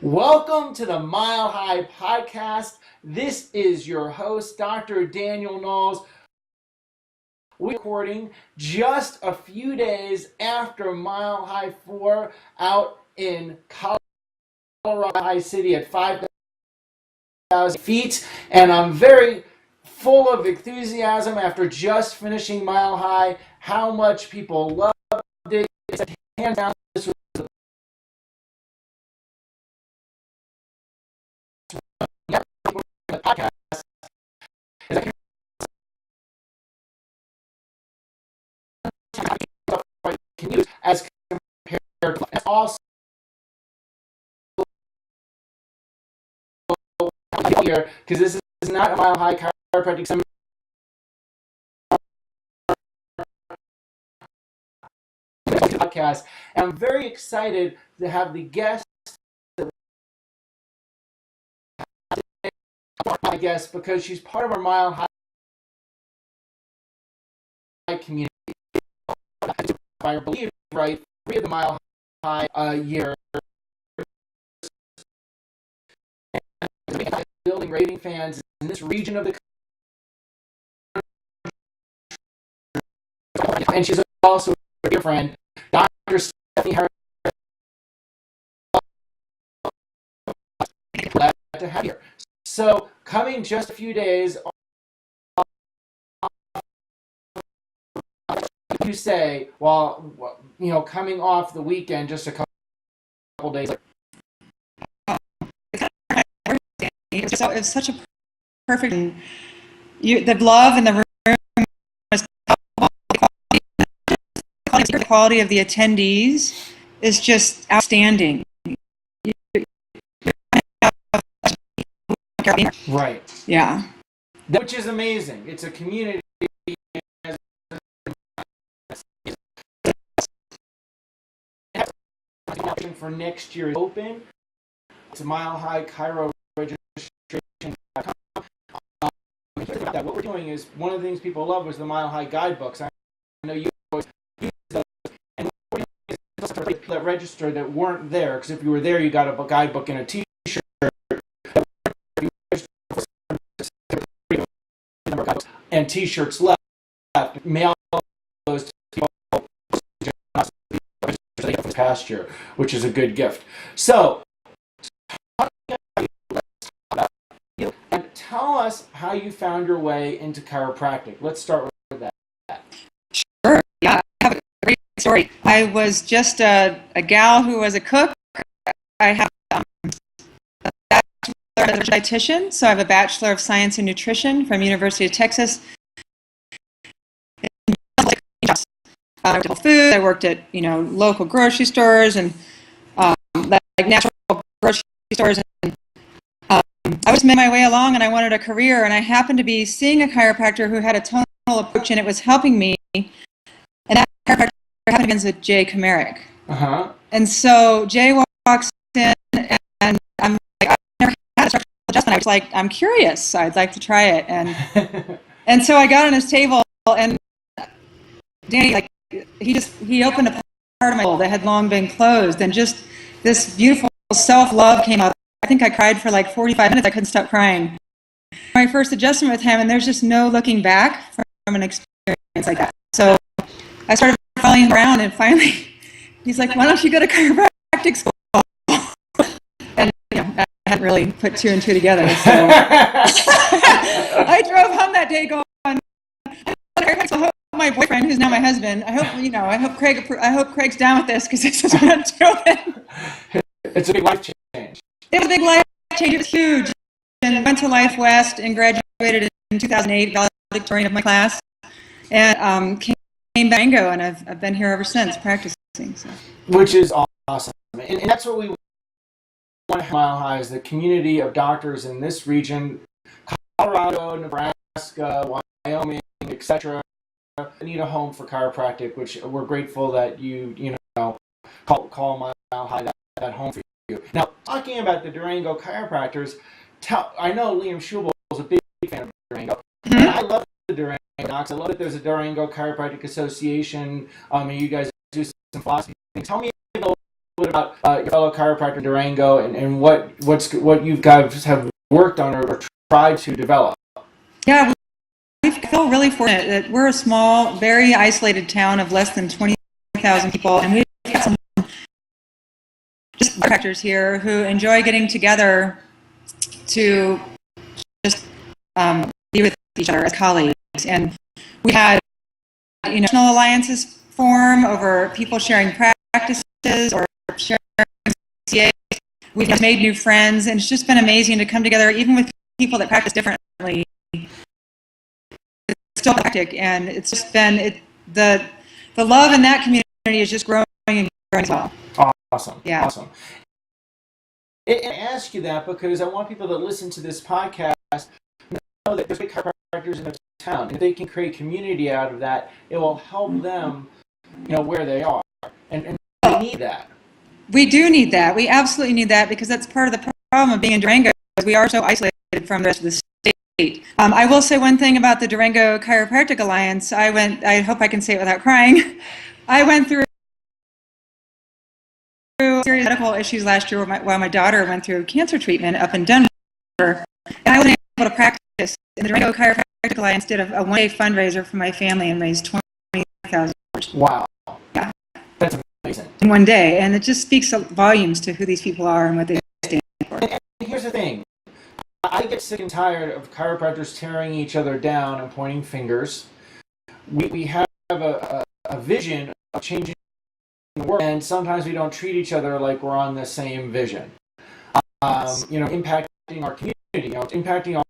Welcome to the Mile High Podcast. This is your host, Dr. Daniel Knowles. We're recording just a few days after Mile High 4 out in Colorado High City at 5,000 feet. And I'm very full of enthusiasm after just finishing Mile High, how much people loved it. Hands down, this was the podcast. Can use as compared to also here, because this is not a Mile High chiropractic seminar podcast. And I'm very excited to have the guest, my guest, because she's part of our Mile High community. I believe, right, 3 of the Mile High a year. Building raving fans in this region of the country. And she's also a dear friend, Dr. Stephanie Harris. Glad to have you here. So, coming just a few days, you say, well, coming off the weekend just a couple days later. It was such a perfect. The love in the room was the quality of the attendees is just outstanding. Right. Yeah. Which is amazing. It's a community. For next year is open. It's a Mile High Chiro registration. What we're doing is one of the things people love was the Mile High guidebooks. I know you always use those. And what we're doing is people that register that weren't there, because if you were there, you got a guidebook and a T-shirt. And T-shirts left. Mail those to people this past year, which is a good gift. So, and tell us how you found your way into chiropractic. Let's start with that. Sure. Yeah, I have a great story. I was just a gal who was a cook. I have a bachelor as a dietitian, so I have a Bachelor of Science in Nutrition from University of Texas. I worked at food. I worked at local grocery stores and like natural grocery stores. And I was making my way along, and I wanted a career. And I happened to be seeing a chiropractor who had a tonal approach, and it was helping me. And that chiropractor happened to be with Jay Kamerick. And so Jay walks in, and I'm like, I've never had a structural adjustment. I was like, I'm curious. So I'd like to try it. And so I got on his table, and Danny, he opened a part of my soul that had long been closed, and just this beautiful self-love came out. I think I cried for like 45 minutes. I couldn't stop crying. My first adjustment with him, and there's just no looking back from an experience like that. So I started following him around, and finally he's like, why don't you go to chiropractic school? And I hadn't really put 2 and 2 together. So I drove home that day going, my boyfriend, who's now my husband, I hope Craig's down with this, because this is what I'm doing. It's a big life change. It was a big life change. It was huge. And I went to Life West and graduated in 2008, valedictorian of my class, and came back and I've been here ever since practicing. So. Which is awesome, and that's what we want to Mile High is the community of doctors in this region, Colorado, Nebraska, Wyoming, etc. Need a home for chiropractic, which we're grateful that you call Mile High that home for you. Now, talking about the Durango chiropractors, I know Liam Schubel is a big fan of Durango. Mm-hmm. And I love the Durango docs. I love that there's a Durango Chiropractic Association, and you guys do some philosophy. Tell me a little bit about your fellow chiropractor in Durango and what you guys have worked on or tried to develop. Yeah, we feel really fortunate that we're a small, very isolated town of less than 20,000 people, and we've got some just chiropractors here who enjoy getting together to just be with each other as colleagues. And we had national alliances form over people sharing practices or sharing CAs. We've made new friends, and it's just been amazing to come together, even with people that practice differently. It's still practic, and it's just been the love in that community is just growing and growing as well. Awesome. Yeah. Awesome. And I ask you that because I want people that listen to this podcast know that there's big chiropractors in the town. If they can create community out of that, it will help them, where they are. And we need that. We do need that. We absolutely need that because that's part of the problem of being in Durango. We are so isolated from the rest of the state. I will say one thing about the Durango Chiropractic Alliance. I hope I can say it without crying. I went through serious medical issues last year while my daughter went through cancer treatment up in Denver. And I wasn't able to practice. And the Durango Chiropractic Alliance did a one-day fundraiser for my family and raised $20,000. Wow. Yeah. That's amazing. In one day. And it just speaks volumes to who these people are and what they stand for. And here's the thing. I get sick and tired of chiropractors tearing each other down and pointing fingers. We have a vision of changing the world, and sometimes we don't treat each other like we're on the same vision. Impacting our community, impacting our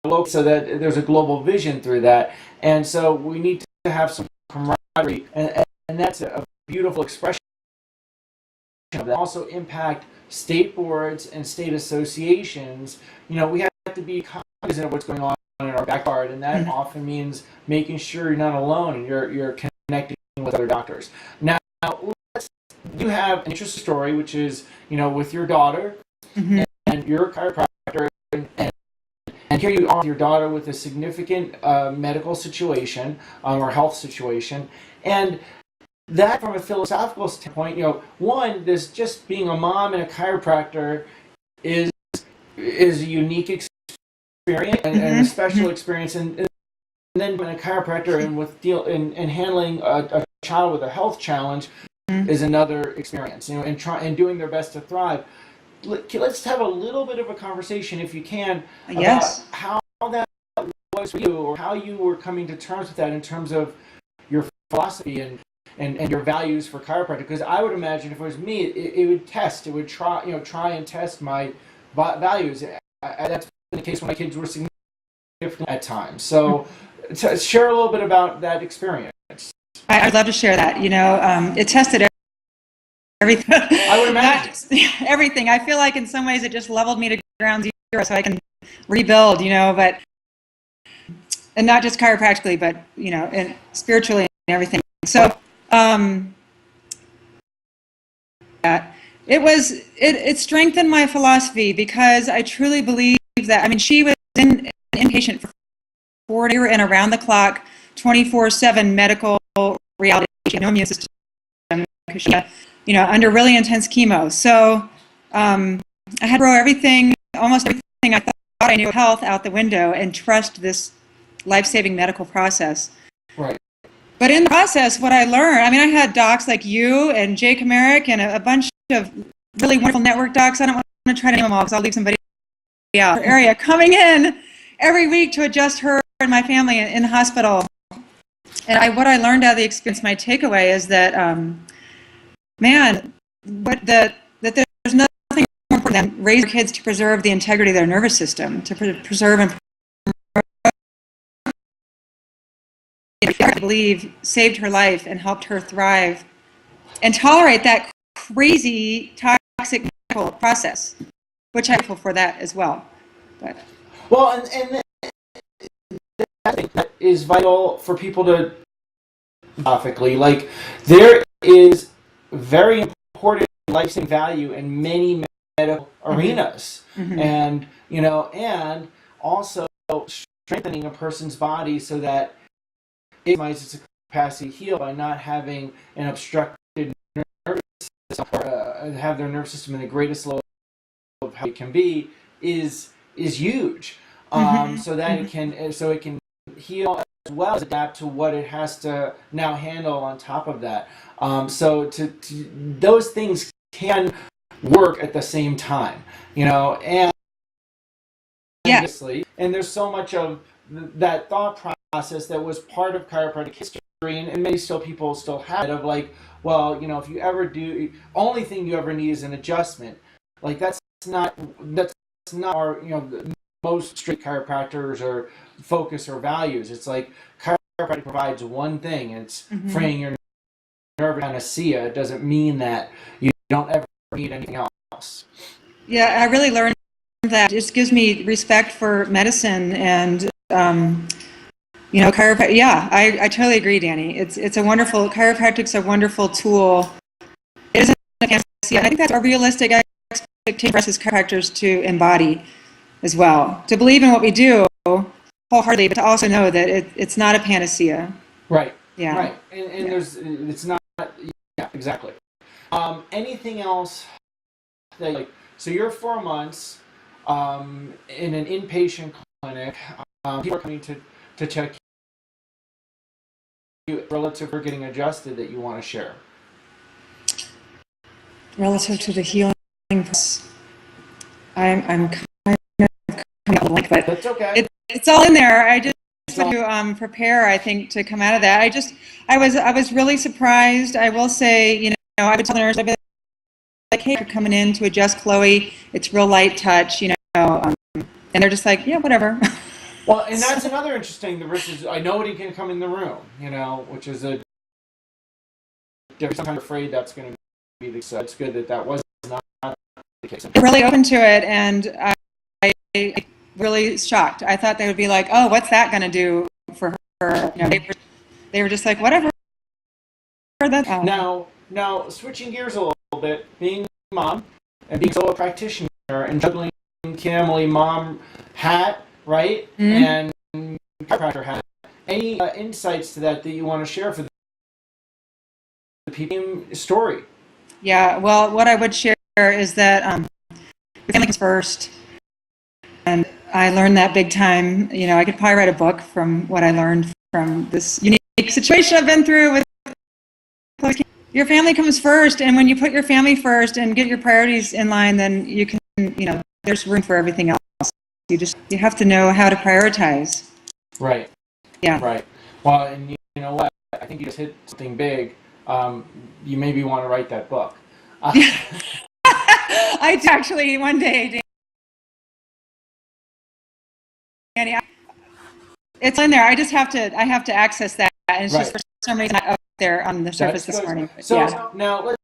local, so that there's a global vision through that. And so we need to have some camaraderie, and that's a beautiful expression of that. Also impact state boards and state associations. We have to be cognizant of what's going on in our backyard, and that often means making sure you're not alone and you're connecting with other doctors. Now, you have an interesting story, which is, with your daughter, and you're a chiropractor, and here you are with your daughter with a significant medical situation or health situation, and that from a philosophical standpoint, one, this just being a mom and a chiropractor is a unique experience and a special experience, and then being a chiropractor and handling a child with a health challenge is another experience. And doing their best to thrive. Let's have a little bit of a conversation, if you can, about how that was for you, or how you were coming to terms with that in terms of your philosophy and your values for chiropractic. Because I would imagine if it was me, it would try and test my values. That's been the case when my kids were significant at times. So share a little bit about that experience. I'd love to share that. It tested everything. I would imagine. Everything. I feel like in some ways it just leveled me to ground zero so I can rebuild, and not just chiropractically, but, and spiritually and everything. So, it strengthened my philosophy because I truly believe that, she was an inpatient for 4 days. We were in around the clock, 24/7 medical reality. She had no immune system because she, under really intense chemo. So I had to throw almost everything I thought I knew of health out the window and trust this life-saving medical process. Right. But in the process, what I learned, I had docs like you and Jay Kamarick and a bunch of really wonderful network docs. I don't want to try to name them all because I'll leave somebody out. Area coming in every week to adjust her and my family in the hospital. And what I learned out of the experience, my takeaway is that, that there's nothing more important than raising kids to preserve the integrity of their nervous system, to preserve and I believe saved her life and helped her thrive and tolerate that crazy toxic medical process, which I'm grateful for that as well. But. Well, and that is vital for people to philosophically. Like, there is very important life-saving value in many medical arenas, and and also strengthening a person's body so that it minimizes its capacity to heal by not having an obstructed nervous system or have their nervous system in the greatest level of how it can be is huge. So that it can heal as well as adapt to what it has to now handle on top of that. So those things can work at the same time, and obviously, and there's so much of that thought process that was part of chiropractic history, and many people still have it of like, well, if you ever do, only thing you ever need is an adjustment. Like that's not our most strict chiropractors or focus or values. It's like chiropractic provides one thing, and it's freeing your nerve anesthesia. It doesn't mean that you don't ever need anything else. Yeah, I really learned that. It just gives me respect for medicine and chiropractic. Yeah, I totally agree, Danny. It's a wonderful, chiropractic's a wonderful tool. It isn't a fantasy. I think that's a realistic expectation for us as chiropractors to embody as well. To believe in what we do wholeheartedly, but to also know that it's not a panacea. Right. Yeah. Right. And it's not. Yeah. Exactly. Anything else? So you're 4 months in an inpatient clinic. People are coming to check you relative to getting adjusted that you want to share. Relative to the healing process, I'm kind of coming out blank, but that's okay. It's all in there. I just want to prepare, I think, to come out of that. I was really surprised. I will say, I would tell the nurse, I'd be like, hey, you're coming in to adjust Chloe. It's real light touch, and they're just like, yeah, whatever. Well, and that's another interesting versus nobody can come in the room, which is they're sometimes afraid that's going to be the case. It's good that was not the case. They're really open to it, and I really shocked. I thought they would be like, oh, what's that going to do for her? They were just like, whatever. Now, switching gears a little bit, being a mom and being solo practitioner and juggling family mom hat, right? And chiropractor hat. Any insights to that you want to share for the people story? Yeah, well, what I would share is that family comes first. And I learned that big time. I could probably write a book from what I learned from this unique situation I've been through with your family comes first, and when you put your family first and get your priorities in line, then you can, there's room for everything else. You have to know how to prioritize. Right. Yeah. Right. Well, and you know what? I think you just hit something big. You maybe want to write that book. I do actually one day. It's in there. I have to access that, and it's just for some reason not up there on the surface this morning. So now let's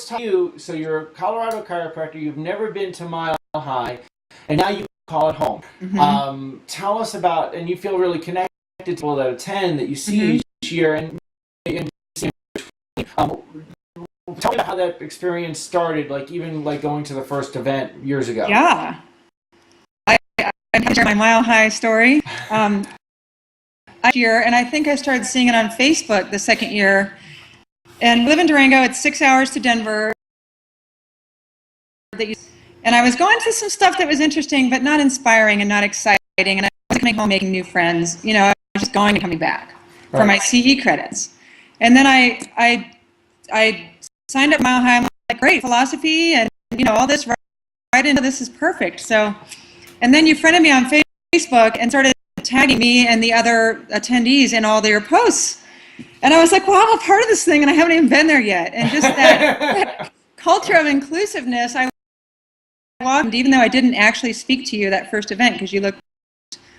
talk to you. So you're a Colorado chiropractor. You've never been to Mile High, and now you call it home. Tell us about, and you feel really connected to people that attend that you see each year, and tell me about how that experience started. Like even like going to the first event years ago. Yeah. I'm going to share my Mile High story. Last year, and I think I started seeing it on Facebook the second year. And we live in Durango. It's 6 hours to Denver. And I was going to some stuff that was interesting, but not inspiring and not exciting. And I wasn't coming home making new friends. I was just going and coming back for my CE credits. And then I signed up Mile High. I'm like, great, philosophy and all this right into this is perfect. So, and then you friended me on Facebook and started tagging me and the other attendees in all their posts. And I was like, well, I'm a part of this thing and I haven't even been there yet. And just that culture of inclusiveness, I welcomed, even though I didn't actually speak to you that first event, because you looked,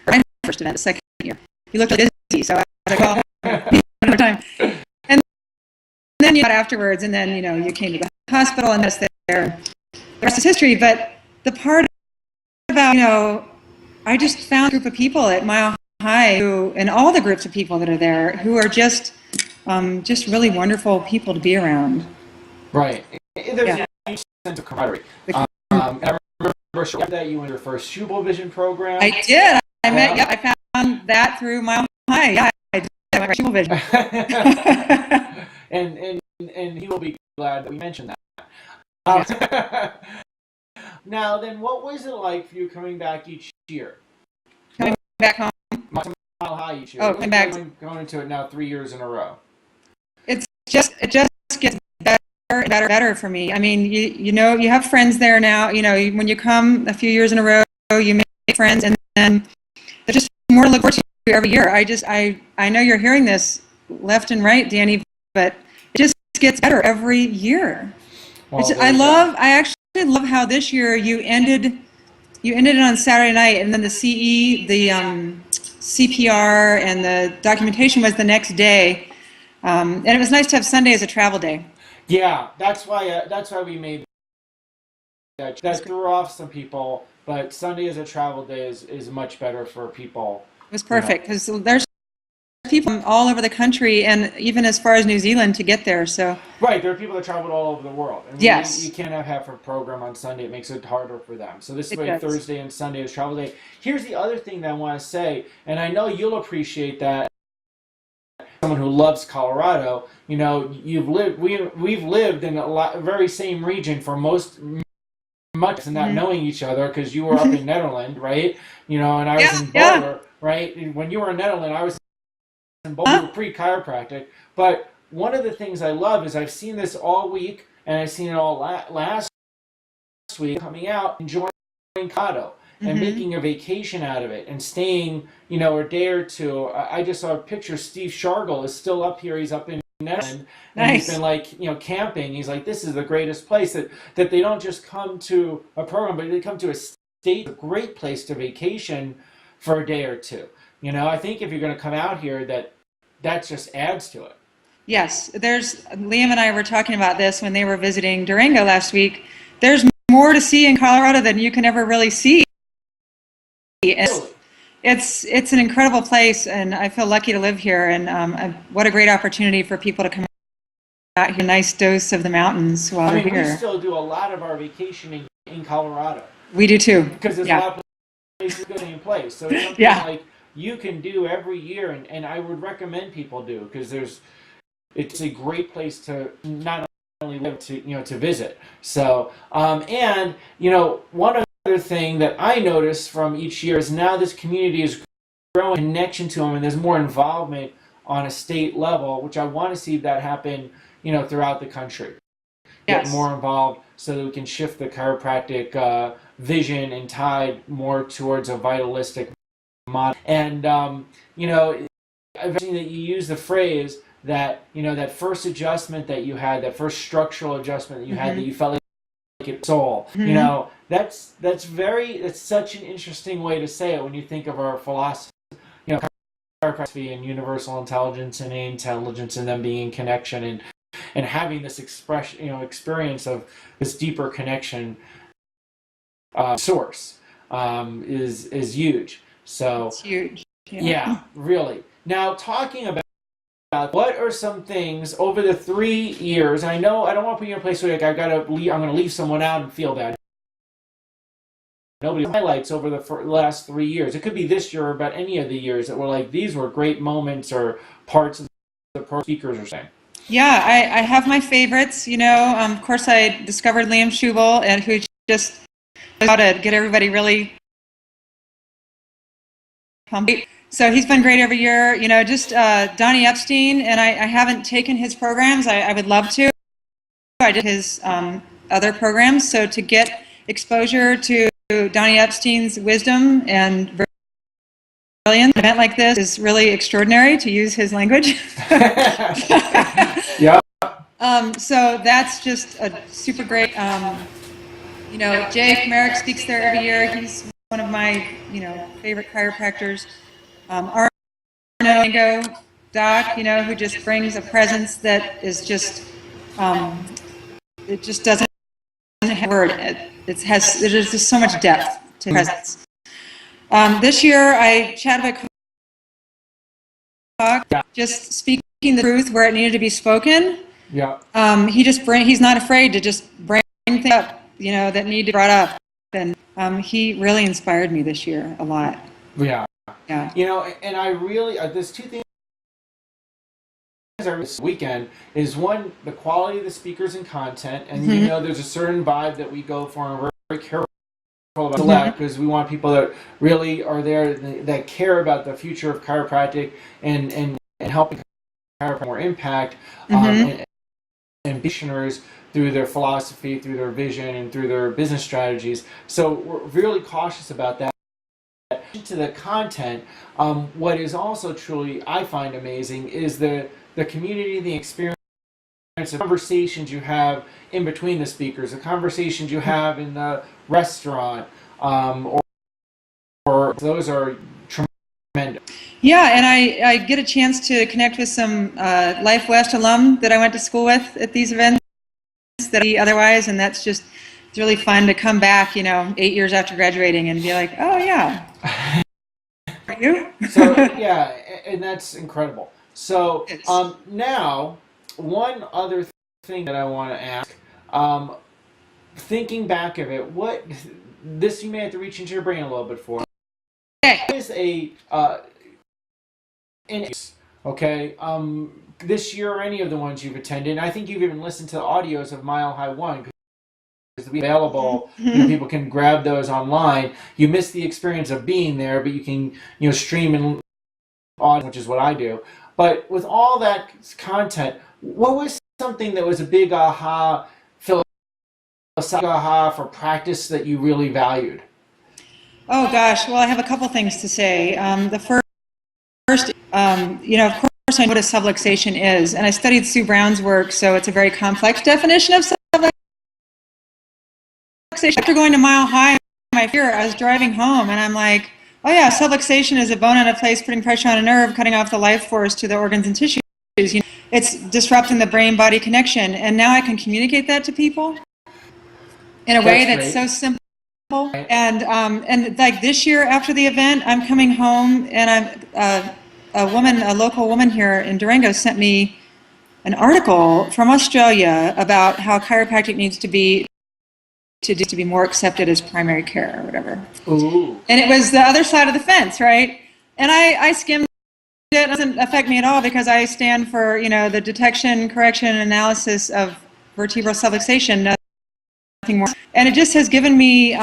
or first event, the second year, you looked like busy. So I was like, well, another time. And then you got afterwards, and then, you came to the hospital and that's there. The rest is history. But the part about, I just found a group of people at Mile High and all the groups of people that are there who are just really wonderful people to be around. Right. There's a huge sense of camaraderie. I remember that you went to your first Shubal Vision program. I did. I found that through Mile High. Yeah, I did. I went to Shubal Vision. and he will be glad that we mentioned that. Now, then, what was it like for you coming back each year? Coming back home. Mile High each year. Oh, coming back. Going into it now 3 years in a row. It just gets better and better for me. I mean, you know, you have friends there now. You know, when you come a few years in a row, you make friends, and then there's just more to look forward to every year. I know you're hearing this left and right, Danny, but it just gets better every year. Well, I actually love how this year you ended it on Saturday night, and then the CPR and the documentation was the next day. And it was nice to have Sunday as a travel day. Yeah, that's why we made that. That threw off some people, but Sunday as a travel day is much better for people. It was perfect because there's people all over the country and even as far as New Zealand to get there. So right, there are people that traveled all over the world, and yes, you can't have half a program on Sunday. It makes it harder for them. So this way, does. Thursday and Sunday is travel day. Here's the other thing that I want to say, and I know you'll appreciate that. Someone who loves Colorado, you know, we've lived in very same region for much and not knowing each other because you were up in Netherlands, right? You know, and I was in Boulder, right? And when you were in Netherlands, I was in Boulder. We were pre-chiropractic. But one of the things I love is I've seen this all week, and I've seen it all last week coming out, enjoying Colorado. And making a vacation out of it and staying, you know, a day or two. I just saw a picture. Steve Shargle is still up here. He's up in Netherlands. And he's been like, you know, camping. He's like, this is the greatest place that they don't just come to a program, but they come to a state, a great place to vacation for a day or two. You know, I think if you're going to come out here, that just adds to it. Yes, Liam and I were talking about this when they were visiting Durango last week. There's more to see in Colorado than you can ever really see. It's an incredible place, and I feel lucky to live here. And what a great opportunity for people to come out here, a nice dose of the mountains while they're here. We still do a lot of our vacationing in Colorado. We do too. Because there's a lot of places in place. So it's something like you can do every year, and I would recommend people do because it's a great place to not only live to visit. So and you know, one other thing that I notice from each year is now this community is growing connection to them, and there's more involvement on a state level, which I want to see that happen, you know, throughout the country. Get more involved so that we can shift the chiropractic vision and tide more towards a vitalistic model. And you know, I've seen that you use the phrase that, you know, that first adjustment that you had, that first structural adjustment that you had, that you felt like it soul. You know, that's such an interesting way to say it when you think of our philosophy, you know, chiropractic and universal intelligence and intelligence, and them being in connection and having this experience of this deeper connection source is huge. So it's huge. Yeah, really. Now, talking about what are some things over the 3 years, and I know I don't want to put you in a place where like I'm going to leave someone out and feel bad. Nobody highlights over the last 3 years. It could be this year or about any of the years that were like, these were great moments or parts of the speakers are saying. Yeah, I have my favorites. You know, of course, I discovered Liam Schubel, and who just knows how to get everybody really pumped. So he's been great every year. You know, just Donnie Epstein, and I haven't taken his programs. I would love to. I did his other programs. So to get exposure to Donnie Epstein's wisdom and brilliance, an event like this is really extraordinary, to use his language. Yeah. So that's just a super great. You know, Jay Kamarick speaks there every year. He's one of my, you know, favorite chiropractors. Arno Doc, you know, who just brings a presence that is just, it just doesn't have a word. There's just so much depth to presence. This year I chatted about just speaking the truth where it needed to be spoken. Yeah. He's not afraid to just bring things up, you know, that need to be brought up. And he really inspired me this year a lot. Yeah. Yeah. You know, and I really, there's two things are this weekend is one, the quality of the speakers and content, and Mm-hmm. you know there's a certain vibe that we go for, and we're very careful about select because we want people that really are there that care about the future of chiropractic and helping chiropractic more impact and practitioners through their philosophy, through their vision, and through their business strategies. So we're really cautious about that. To the content, what is also truly I find amazing is the community, the experience, the conversations you have in between the speakers, the conversations you have in the restaurant, or those are tremendous. Yeah, and I get a chance to connect with some Life West alum that I went to school with at these events that I otherwise, and that's just, it's really fun to come back, 8 years after graduating and be like, oh yeah. Are you? So yeah, and that's incredible. So now, one other thing that I want to ask, thinking back of it, what this you may have to reach into your brain a little bit for. Okay. What is a okay? This year or any of the ones you've attended, I think you've even listened to the audios of Mile High One. Available, people can grab those online. You miss the experience of being there, but you can stream and audio, which is what I do. But with all that content, what was something that was a big aha, philosophical aha for practice that you really valued? Oh gosh, well I have a couple things to say. The first, of course I know what a subluxation is, and I studied Sue Brown's work, so it's a very complex definition of subluxation. After going to Mile High, I was driving home and I'm like, oh yeah, subluxation is a bone out of place putting pressure on a nerve, cutting off the life force to the organs and tissues. It's disrupting the brain-body connection, and now I can communicate that to people in a way that's so simple. And like this year after the event, I'm coming home and a local woman here in Durango sent me an article from Australia about how chiropractic needs to be more accepted as primary care or whatever. Ooh. And it was the other side of the fence, right? And I skimmed it. It doesn't affect me at all because I stand for, the detection, correction, and analysis of vertebral subluxation, nothing more. And it just has given me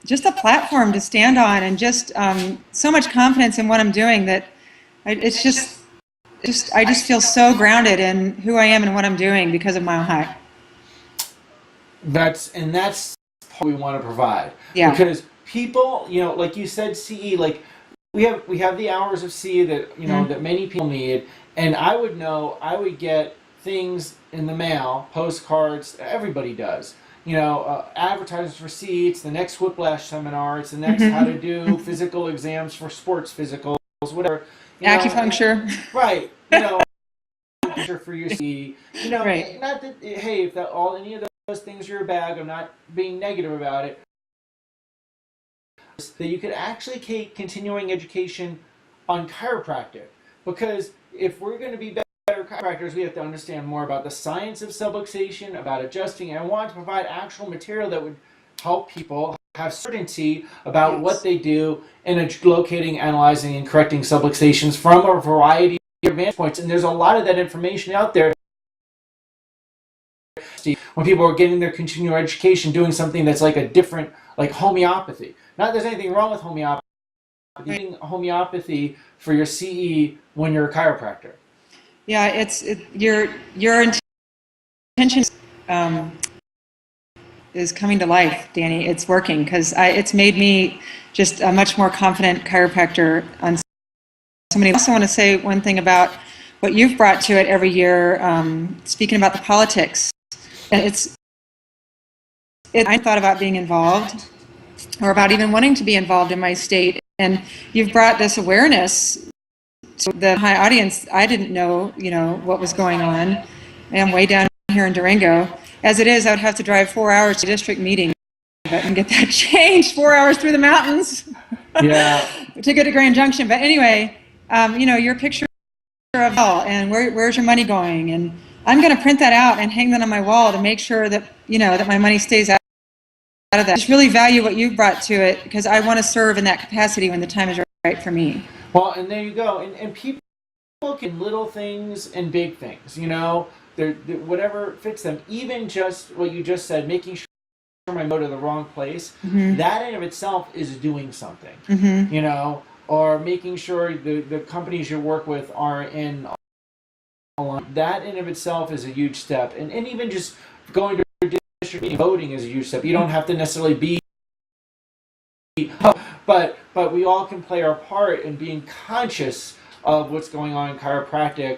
just a platform to stand on and just so much confidence in what I'm doing that I just feel so grounded in who I am and what I'm doing because of Mile High. That's what we want to provide. Yeah. Because people, like you said, CE, like we have the hours of CE that that many people need, and I would get things in the mail, postcards. Everybody does. Advertisements for CE. It's the next whiplash seminar. It's the next how to do physical exams for sports physicals, whatever. Acupuncture. Right. For your CE. Right. Not that hey, if that any of those things are your bag, I'm not being negative about it. That you could actually take continuing education on chiropractic, because if we're going to be better chiropractors, we have to understand more about the science of subluxation, about adjusting, and I want to provide actual material that would help people have certainty about what they do in locating, analyzing, and correcting subluxations from a variety of vantage points. And there's a lot of that information out there. When people are getting their continuing education, doing something that's like a different, like homeopathy. Not that there's anything wrong with homeopathy. Using homeopathy for your CE when you're a chiropractor. Yeah, your intention is coming to life, Danny. It's working because it's made me just a much more confident chiropractor on so many. I also want to say one thing about what you've brought to it every year, speaking about the politics. And I thought about being involved or about even wanting to be involved in my state. And you've brought this awareness to the high audience. I didn't know, what was going on. I'm way down here in Durango. As it is, I would have to drive 4 hours to district meeting and get that changed, 4 hours through the mountains. Yeah. To get to Grand Junction. But anyway, your picture of all and where's your money going? And I'm going to print that out and hang that on my wall to make sure that, that my money stays out of that. I just really value what you've brought to it because I want to serve in that capacity when the time is right for me. Well, and there you go. And people look at little things and big things, you know, whatever fits them. Even just what you just said, making sure I go to the wrong place, that in of itself is doing something, you know, or making sure the companies you work with are in alignment. That in of itself is a huge step. And even just going to district meeting, voting is a huge step. You don't have to necessarily be, but we all can play our part in being conscious of what's going on in chiropractic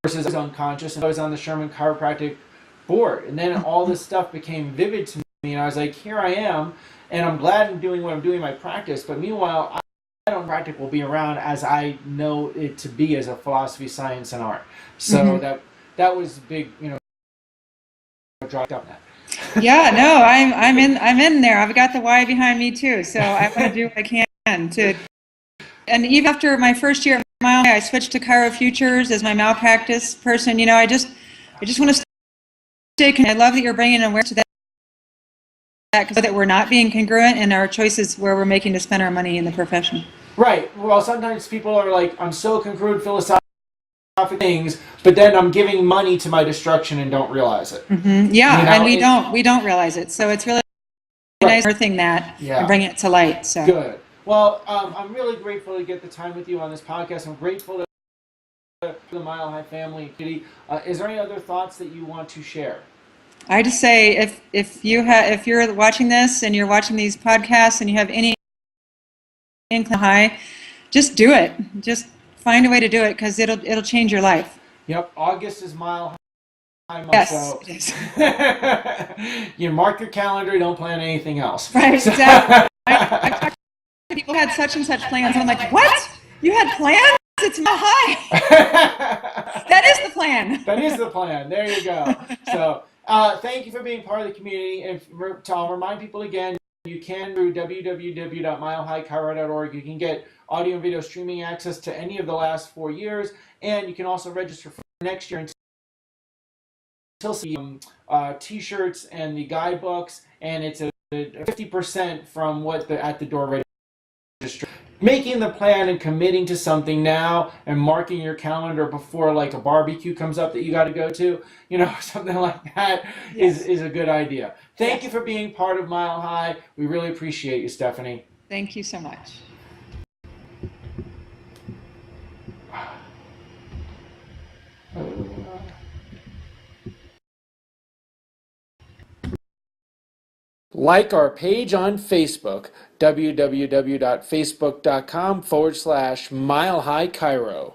versus unconscious. And I was on the Sherman Chiropractic board, and then all this stuff became vivid to me, and I was like, here I am, and I'm glad I'm doing what I'm doing in my practice, but meanwhile, I don't practice will be around as I know it to be as a philosophy, science, and art. So that was big, you know, dropped up that. Yeah, no, I'm in there. I've got the why behind me too. So I want to do what I can to. And even after my first year at Mile High, I switched to Chiro Futures as my malpractice person. You know, I just want to stay. I love that you're bringing awareness to that, so that we're not being congruent in our choices where we're making to spend our money in the profession. Right. Well, sometimes people are like, I'm so congruent philosophically things, but then I'm giving money to my destruction and don't realize it. Yeah, you know, and we don't realize it. So it's really nice earthing that and bring it to light. So good. Well, I'm really grateful to get the time with you on this podcast. I'm grateful to the Mile High family. Is there any other thoughts that you want to share? I just say if you're watching this and you're watching these podcasts and you have any incline high, just do it. Just find a way to do it because it'll change your life. Yep. August is Mile High month. Yes, so it is. You mark your calendar. Don't plan anything else. Right. Exactly. I've talked to people who had such and such plans, and I'm like, what? You had plans? It's Mile High. That is the plan. That is the plan. There you go. So thank you for being part of the community. And I'll remind people again, you can through www.milehighchiro.org. You can get audio and video streaming access to any of the last 4 years, and you can also register for next year until t-shirts and the guidebooks, and it's a 50% from what the at the door registration. Making the plan and committing to something now and marking your calendar before like a barbecue comes up that you got to go to, you know, something like that is a good idea. Thank you for being part of Mile High. We really appreciate you, Stephanie. Thank you so much. Like our page on Facebook, www.facebook.com/Mile High Chiro.